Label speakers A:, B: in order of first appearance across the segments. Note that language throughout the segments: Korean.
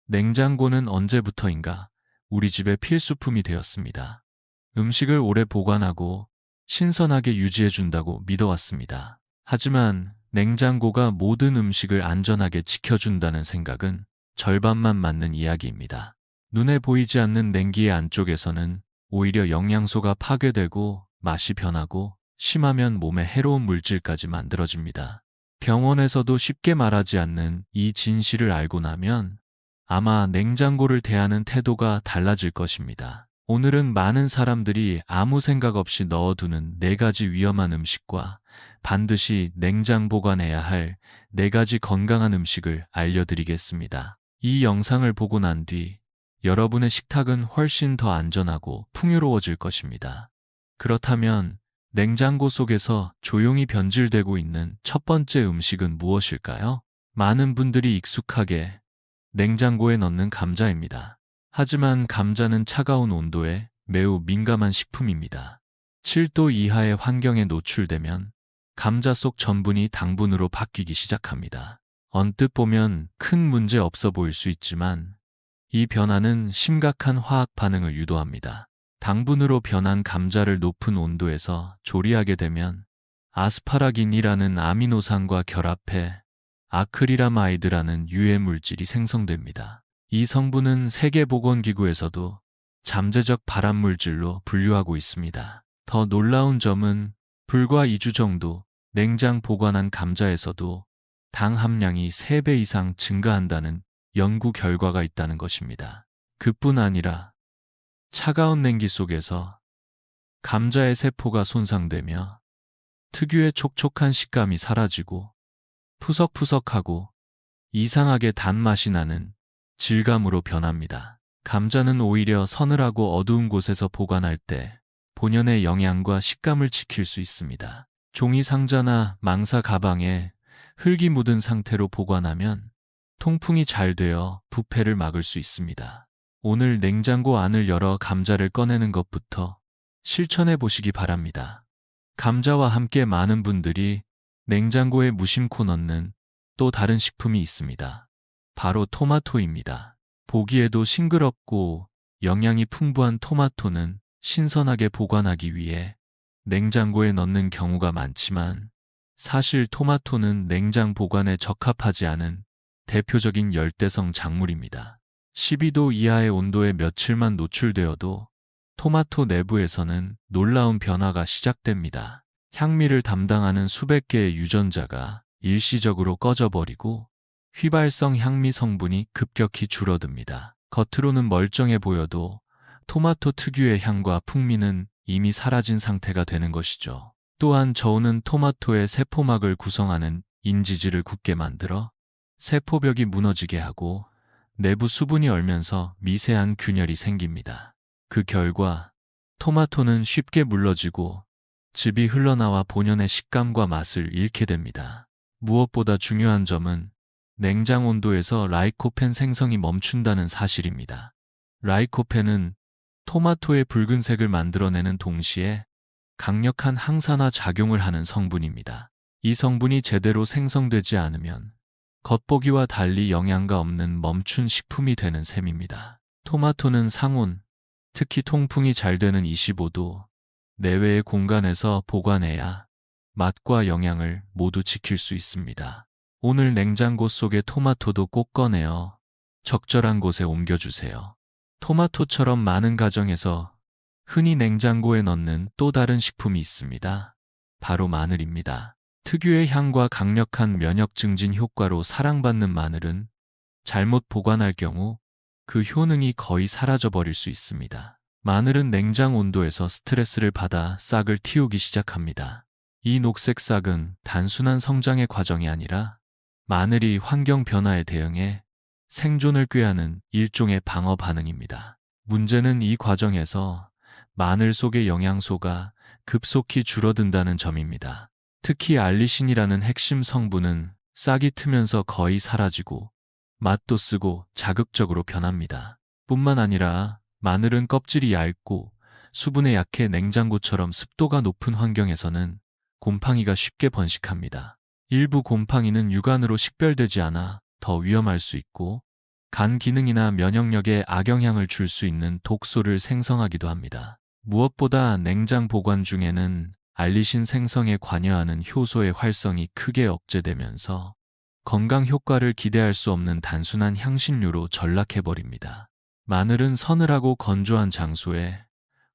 A: 냉장고는 언제부터인가 우리 집의 필수품이 되었습니다. 음식을 오래 보관하고 신선하게 유지해준다고 믿어왔습니다. 하지만 냉장고가 모든 음식을 안전하게 지켜준다는 생각은 절반만 맞는 이야기입니다. 눈에 보이지 않는 냉기의 안쪽에서는 오히려 영양소가 파괴되고 맛이 변하고 심하면 몸에 해로운 물질까지 만들어집니다. 병원에서도 쉽게 말하지 않는 이 진실을 알고 나면 아마 냉장고를 대하는 태도가 달라질 것입니다. 오늘은 많은 사람들이 아무 생각 없이 넣어두는 4가지 위험한 음식과 반드시 냉장 보관해야 할 4가지 건강한 음식을 알려드리겠습니다. 이 영상을 보고 난 뒤 여러분의 식탁은 훨씬 더 안전하고 풍요로워질 것입니다. 그렇다면 냉장고 속에서 조용히 변질되고 있는 첫 번째 음식은 무엇일까요? 많은 분들이 익숙하게 냉장고에 넣는 감자입니다. 하지만 감자는 차가운 온도에 매우 민감한 식품입니다. 7도 이하의 환경에 노출되면 감자 속 전분이 당분으로 바뀌기 시작합니다. 언뜻 보면 큰 문제 없어 보일 수 있지만 이 변화는 심각한 화학 반응을 유도합니다. 당분으로 변한 감자를 높은 온도에서 조리하게 되면 아스파라긴이라는 아미노산과 결합해 아크릴아마이드라는 유해 물질이 생성됩니다. 이 성분은 세계보건기구에서도 잠재적 발암물질로 분류하고 있습니다. 더 놀라운 점은 불과 2주 정도 냉장 보관한 감자에서도 당 함량이 3배 이상 증가한다는 연구 결과가 있다는 것입니다. 그뿐 아니라 차가운 냉기 속에서 감자의 세포가 손상되며 특유의 촉촉한 식감이 사라지고 푸석푸석하고 이상하게 단맛이 나는 질감으로 변합니다. 감자는 오히려 서늘하고 어두운 곳에서 보관할 때 본연의 영양과 식감을 지킬 수 있습니다. 종이 상자나 망사 가방에 흙이 묻은 상태로 보관하면 통풍이 잘 되어 부패를 막을 수 있습니다. 오늘 냉장고 안을 열어 감자를 꺼내는 것부터 실천해 보시기 바랍니다. 감자와 함께 많은 분들이 냉장고에 무심코 넣는 또 다른 식품이 있습니다. 바로 토마토입니다. 보기에도 싱그럽고 영양이 풍부한 토마토는 신선하게 보관하기 위해 냉장고에 넣는 경우가 많지만 사실 토마토는 냉장 보관에 적합하지 않은 대표적인 열대성 작물입니다. 12도 이하의 온도에 며칠만 노출되어도 토마토 내부에서는 놀라운 변화가 시작됩니다. 향미를 담당하는 수백 개의 유전자가 일시적으로 꺼져버리고 휘발성 향미 성분이 급격히 줄어듭니다. 겉으로는 멀쩡해 보여도 토마토 특유의 향과 풍미는 이미 사라진 상태가 되는 것이죠. 또한 저우는 토마토의 세포막을 구성하는 인지질을 굳게 만들어 세포벽이 무너지게 하고 내부 수분이 얼면서 미세한 균열이 생깁니다. 그 결과 토마토는 쉽게 물러지고 즙이 흘러나와 본연의 식감과 맛을 잃게 됩니다. 무엇보다 중요한 점은 냉장 온도에서 라이코펜 생성이 멈춘다는 사실입니다. 라이코펜은 토마토의 붉은색을 만들어내는 동시에 강력한 항산화 작용을 하는 성분입니다. 이 성분이 제대로 생성되지 않으면 겉보기와 달리 영양가 없는 멈춘 식품이 되는 셈입니다. 토마토는 상온, 특히 통풍이 잘 되는 25도 내외의 공간에서 보관해야 맛과 영양을 모두 지킬 수 있습니다. 오늘 냉장고 속의 토마토도 꼭 꺼내어 적절한 곳에 옮겨주세요. 토마토처럼 많은 가정에서 흔히 냉장고에 넣는 또 다른 식품이 있습니다. 바로 마늘입니다. 특유의 향과 강력한 면역 증진 효과로 사랑받는 마늘은 잘못 보관할 경우 그 효능이 거의 사라져버릴 수 있습니다. 마늘은 냉장 온도에서 스트레스를 받아 싹을 틔우기 시작합니다. 이 녹색 싹은 단순한 성장의 과정이 아니라 마늘이 환경 변화에 대응해 생존을 꾀하는 일종의 방어 반응입니다. 문제는 이 과정에서 마늘 속의 영양소가 급속히 줄어든다는 점입니다. 특히 알리신이라는 핵심 성분은 싹이 트면서 거의 사라지고 맛도 쓰고 자극적으로 변합니다. 뿐만 아니라 마늘은 껍질이 얇고 수분에 약해 냉장고처럼 습도가 높은 환경에서는 곰팡이가 쉽게 번식합니다. 일부 곰팡이는 육안으로 식별되지 않아 더 위험할 수 있고 간 기능이나 면역력에 악영향을 줄 수 있는 독소를 생성하기도 합니다. 무엇보다 냉장 보관 중에는 알리신 생성에 관여하는 효소의 활성이 크게 억제되면서 건강 효과를 기대할 수 없는 단순한 향신료로 전락해버립니다. 마늘은 서늘하고 건조한 장소에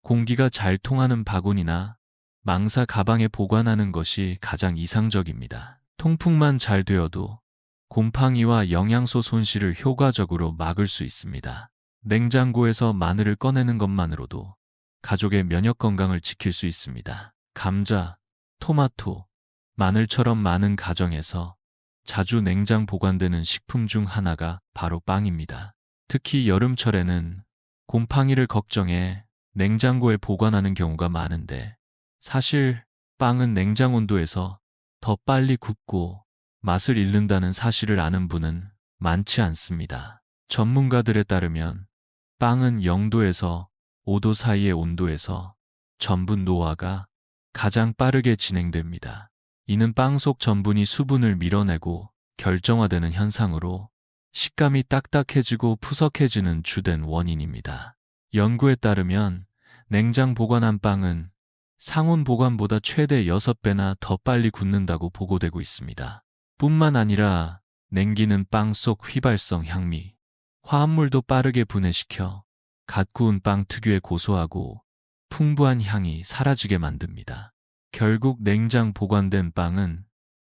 A: 공기가 잘 통하는 바구니나 망사 가방에 보관하는 것이 가장 이상적입니다. 통풍만 잘 되어도 곰팡이와 영양소 손실을 효과적으로 막을 수 있습니다. 냉장고에서 마늘을 꺼내는 것만으로도 가족의 면역 건강을 지킬 수 있습니다. 감자, 토마토, 마늘처럼 많은 가정에서 자주 냉장 보관되는 식품 중 하나가 바로 빵입니다. 특히 여름철에는 곰팡이를 걱정해 냉장고에 보관하는 경우가 많은데, 사실 빵은 냉장 온도에서 더 빨리 굽고 맛을 잃는다는 사실을 아는 분은 많지 않습니다. 전문가들에 따르면 빵은 0도에서 5도 사이의 온도에서 전분 노화가 가장 빠르게 진행됩니다. 이는 빵 속 전분이 수분을 밀어내고 결정화되는 현상으로 식감이 딱딱해지고 푸석해지는 주된 원인입니다. 연구에 따르면 냉장 보관한 빵은 상온 보관보다 최대 6배나 더 빨리 굳는다고 보고되고 있습니다. 뿐만 아니라 냉기는 빵 속 휘발성 향미, 화합물도 빠르게 분해시켜 갓 구운 빵 특유의 고소하고 풍부한 향이 사라지게 만듭니다. 결국 냉장 보관된 빵은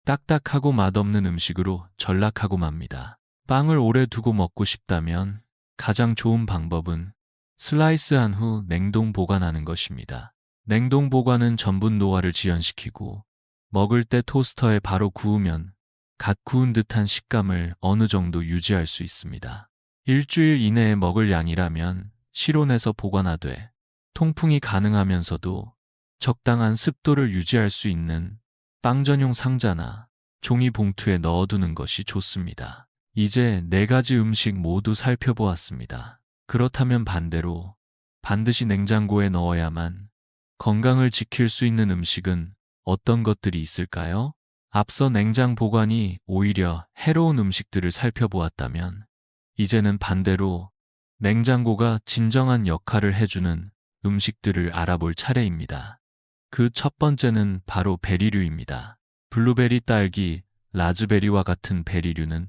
A: 딱딱하고 맛없는 음식으로 전락하고 맙니다. 빵을 오래 두고 먹고 싶다면 가장 좋은 방법은 슬라이스한 후 냉동 보관하는 것입니다. 냉동 보관은 전분 노화를 지연시키고 먹을 때 토스터에 바로 구우면 갓 구운 듯한 식감을 어느 정도 유지할 수 있습니다. 일주일 이내에 먹을 양이라면 실온에서 보관하되 통풍이 가능하면서도 적당한 습도를 유지할 수 있는 빵 전용 상자나 종이 봉투에 넣어두는 것이 좋습니다. 이제 4가지 음식 모두 살펴보았습니다. 그렇다면 반대로 반드시 냉장고에 넣어야만 건강을 지킬 수 있는 음식은 어떤 것들이 있을까요? 앞서 냉장 보관이 오히려 해로운 음식들을 살펴보았다면, 이제는 반대로 냉장고가 진정한 역할을 해주는 음식들을 알아볼 차례입니다. 그 첫 번째는 바로 베리류입니다. 블루베리, 딸기, 라즈베리와 같은 베리류는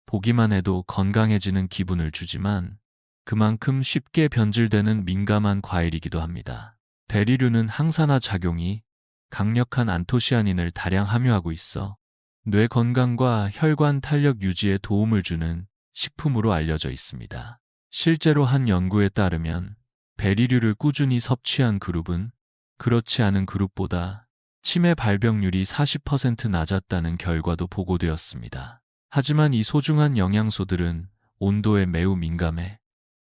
A: 보기만 해도 건강해지는 기분을 주지만 그만큼 쉽게 변질되는 민감한 과일이기도 합니다. 베리류는 항산화 작용이 강력한 안토시아닌을 다량 함유하고 있어 뇌 건강과 혈관 탄력 유지에 도움을 주는 식품으로 알려져 있습니다. 실제로 한 연구에 따르면 베리류를 꾸준히 섭취한 그룹은 그렇지 않은 그룹보다 치매 발병률이 40% 낮았다는 결과도 보고되었습니다. 하지만 이 소중한 영양소들은 온도에 매우 민감해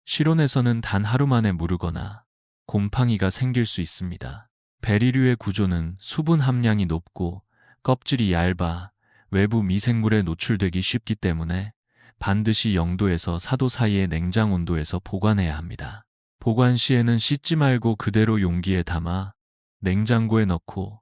A: 실온에서는 단 하루 만에 무르거나 곰팡이가 생길 수 있습니다. 베리류의 구조는 수분 함량이 높고 껍질이 얇아 외부 미생물에 노출되기 쉽기 때문에 반드시 0도에서 4도 사이의 냉장 온도에서 보관해야 합니다. 보관 시에는 씻지 말고 그대로 용기에 담아 냉장고에 넣고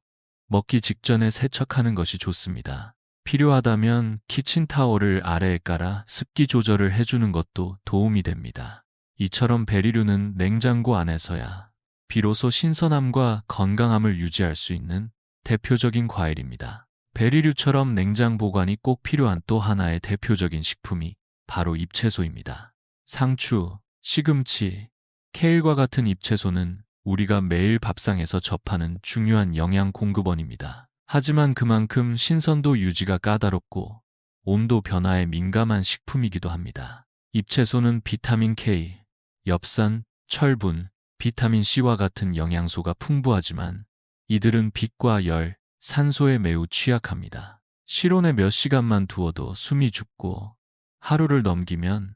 A: 먹기 직전에 세척하는 것이 좋습니다. 필요하다면 키친타월을 아래에 깔아 습기 조절을 해주는 것도 도움이 됩니다. 이처럼 베리류는 냉장고 안에서야 비로소 신선함과 건강함을 유지할 수 있는 대표적인 과일입니다. 베리류처럼 냉장 보관이 꼭 필요한 또 하나의 대표적인 식품이 바로 잎채소입니다. 상추, 시금치, 케일과 같은 잎채소는 우리가 매일 밥상에서 접하는 중요한 영양 공급원입니다. 하지만 그만큼 신선도 유지가 까다롭고 온도 변화에 민감한 식품이기도 합니다. 잎채소는 비타민 K, 엽산, 철분, 비타민 C와 같은 영양소가 풍부하지만 이들은 빛과 열, 산소에 매우 취약합니다. 실온에 몇 시간만 두어도 숨이 죽고 하루를 넘기면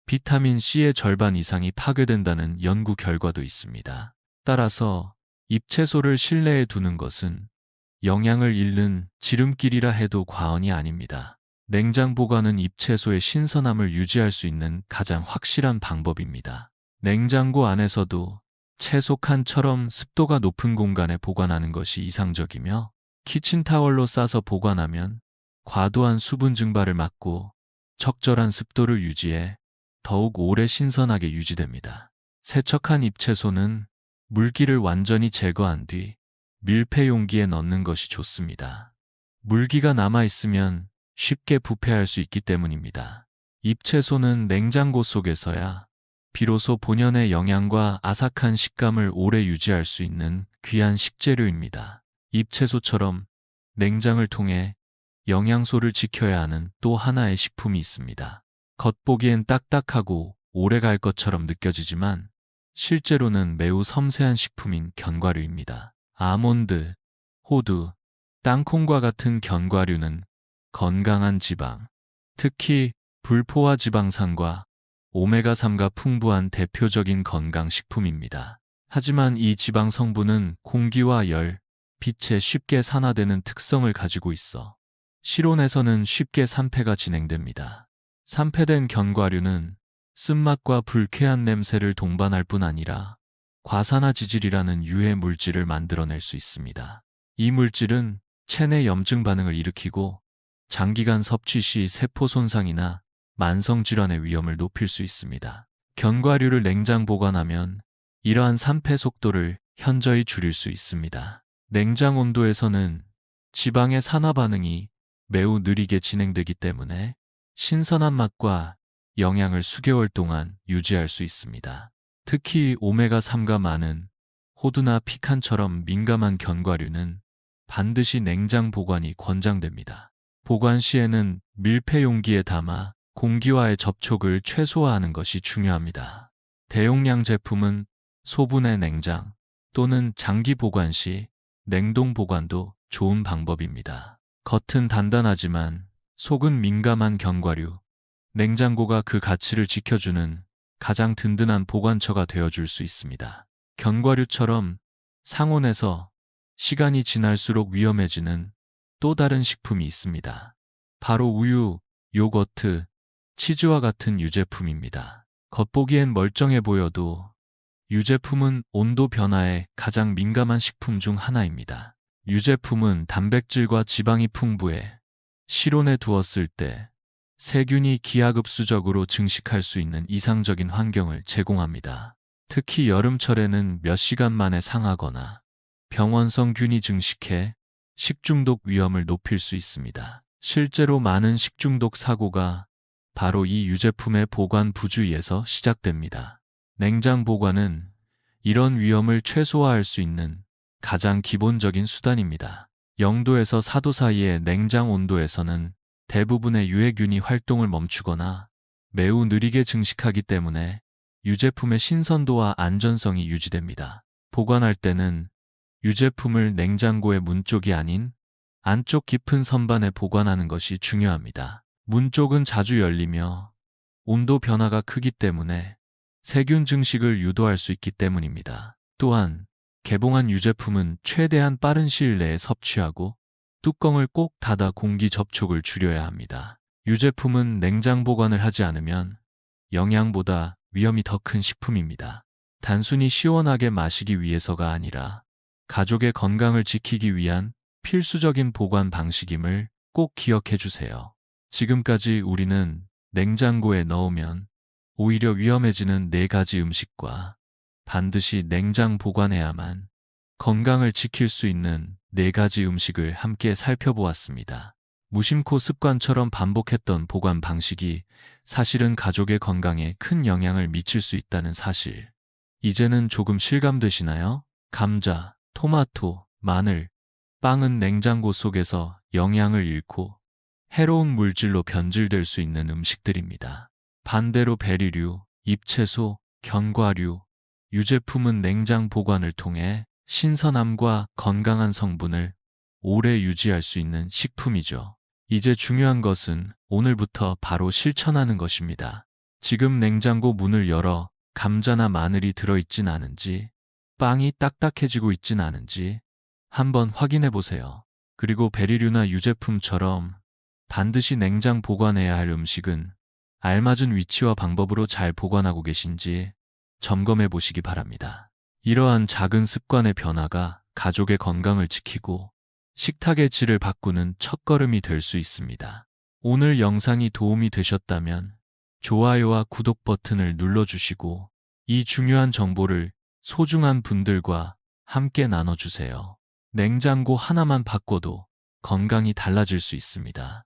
A: 비타민 C의 절반 이상이 파괴된다는 연구 결과도 있습니다. 따라서 잎채소를 실내에 두는 것은 영양을 잃는 지름길이라 해도 과언이 아닙니다. 냉장 보관은 잎채소의 신선함을 유지할 수 있는 가장 확실한 방법입니다. 냉장고 안에서도 채소 칸처럼 습도가 높은 공간에 보관하는 것이 이상적이며, 키친타월로 싸서 보관하면 과도한 수분 증발을 막고 적절한 습도를 유지해 더욱 오래 신선하게 유지됩니다. 세척한 잎채소는 물기를 완전히 제거한 뒤 밀폐 용기에 넣는 것이 좋습니다. 물기가 남아있으면 쉽게 부패할 수 있기 때문입니다. 잎채소는 냉장고 속에서야 비로소 본연의 영양과 아삭한 식감을 오래 유지할 수 있는 귀한 식재료입니다. 잎채소처럼 냉장을 통해 영양소를 지켜야 하는 또 하나의 식품이 있습니다. 겉보기엔 딱딱하고 오래 갈 것처럼 느껴지지만 실제로는 매우 섬세한 식품인 견과류입니다. 아몬드, 호두, 땅콩과 같은 견과류는 건강한 지방, 특히 불포화 지방산과 오메가3가 풍부한 대표적인 건강식품입니다. 하지만 이 지방 성분은 공기와 열, 빛에 쉽게 산화되는 특성을 가지고 있어 실온에서는 쉽게 산패가 진행됩니다. 산패된 견과류는 쓴맛과 불쾌한 냄새를 동반할 뿐 아니라 과산화지질이라는 유해 물질을 만들어낼 수 있습니다. 이 물질은 체내 염증 반응을 일으키고 장기간 섭취 시 세포 손상이나 만성질환의 위험을 높일 수 있습니다. 견과류를 냉장 보관하면 이러한 산패 속도를 현저히 줄일 수 있습니다. 냉장 온도에서는 지방의 산화 반응이 매우 느리게 진행되기 때문에 신선한 맛과 영양을 수개월 동안 유지할 수 있습니다. 특히 오메가3가 많은 호두나 피칸처럼 민감한 견과류는 반드시 냉장 보관이 권장됩니다. 보관 시에는 밀폐 용기에 담아 공기와의 접촉을 최소화하는 것이 중요합니다. 대용량 제품은 소분해 냉장 또는 장기 보관 시 냉동 보관도 좋은 방법입니다. 겉은 단단하지만 속은 민감한 견과류, 냉장고가 그 가치를 지켜주는 가장 든든한 보관처가 되어줄 수 있습니다. 견과류처럼 상온에서 시간이 지날수록 위험해지는 또 다른 식품이 있습니다. 바로 우유, 요거트, 치즈와 같은 유제품입니다. 겉보기엔 멀쩡해 보여도 유제품은 온도 변화에 가장 민감한 식품 중 하나입니다. 유제품은 단백질과 지방이 풍부해 실온에 두었을 때 세균이 기하급수적으로 증식할 수 있는 이상적인 환경을 제공합니다. 특히 여름철에는 몇 시간 만에 상하거나 병원성 균이 증식해 식중독 위험을 높일 수 있습니다. 실제로 많은 식중독 사고가 바로 이 유제품의 보관 부주의에서 시작됩니다. 냉장 보관은 이런 위험을 최소화할 수 있는 가장 기본적인 수단입니다. 0도에서 4도 사이의 냉장 온도에서는 대부분의 유해균이 활동을 멈추거나 매우 느리게 증식하기 때문에 유제품의 신선도와 안전성이 유지됩니다. 보관할 때는 유제품을 냉장고의 문 쪽이 아닌 안쪽 깊은 선반에 보관하는 것이 중요합니다. 문 쪽은 자주 열리며 온도 변화가 크기 때문에 세균 증식을 유도할 수 있기 때문입니다. 또한 개봉한 유제품은 최대한 빠른 시일 내에 섭취하고 뚜껑을 꼭 닫아 공기 접촉을 줄여야 합니다. 유제품은 냉장 보관을 하지 않으면 영양보다 위험이 더 큰 식품입니다. 단순히 시원하게 마시기 위해서가 아니라 가족의 건강을 지키기 위한 필수적인 보관 방식임을 꼭 기억해 주세요. 지금까지 우리는 냉장고에 넣으면 오히려 위험해지는 4가지 음식과 반드시 냉장 보관해야만 건강을 지킬 수 있는 4가지 음식을 함께 살펴보았습니다. 무심코 습관처럼 반복했던 보관 방식이 사실은 가족의 건강에 큰 영향을 미칠 수 있다는 사실. 이제는 조금 실감되시나요? 감자, 토마토, 마늘, 빵은 냉장고 속에서 영양을 잃고 해로운 물질로 변질될 수 있는 음식들입니다. 반대로 베리류, 잎채소, 견과류, 유제품은 냉장 보관을 통해 신선함과 건강한 성분을 오래 유지할 수 있는 식품이죠. 이제 중요한 것은 오늘부터 바로 실천하는 것입니다. 지금 냉장고 문을 열어 감자나 마늘이 들어있진 않은지, 빵이 딱딱해지고 있진 않은지 한번 확인해 보세요. 그리고 베리류나 유제품처럼 반드시 냉장 보관해야 할 음식은 알맞은 위치와 방법으로 잘 보관하고 계신지 점검해 보시기 바랍니다. 이러한 작은 습관의 변화가 가족의 건강을 지키고 식탁의 질을 바꾸는 첫걸음이 될 수 있습니다. 오늘 영상이 도움이 되셨다면 좋아요와 구독 버튼을 눌러주시고 이 중요한 정보를 소중한 분들과 함께 나눠주세요. 냉장고 하나만 바꿔도 건강이 달라질 수 있습니다.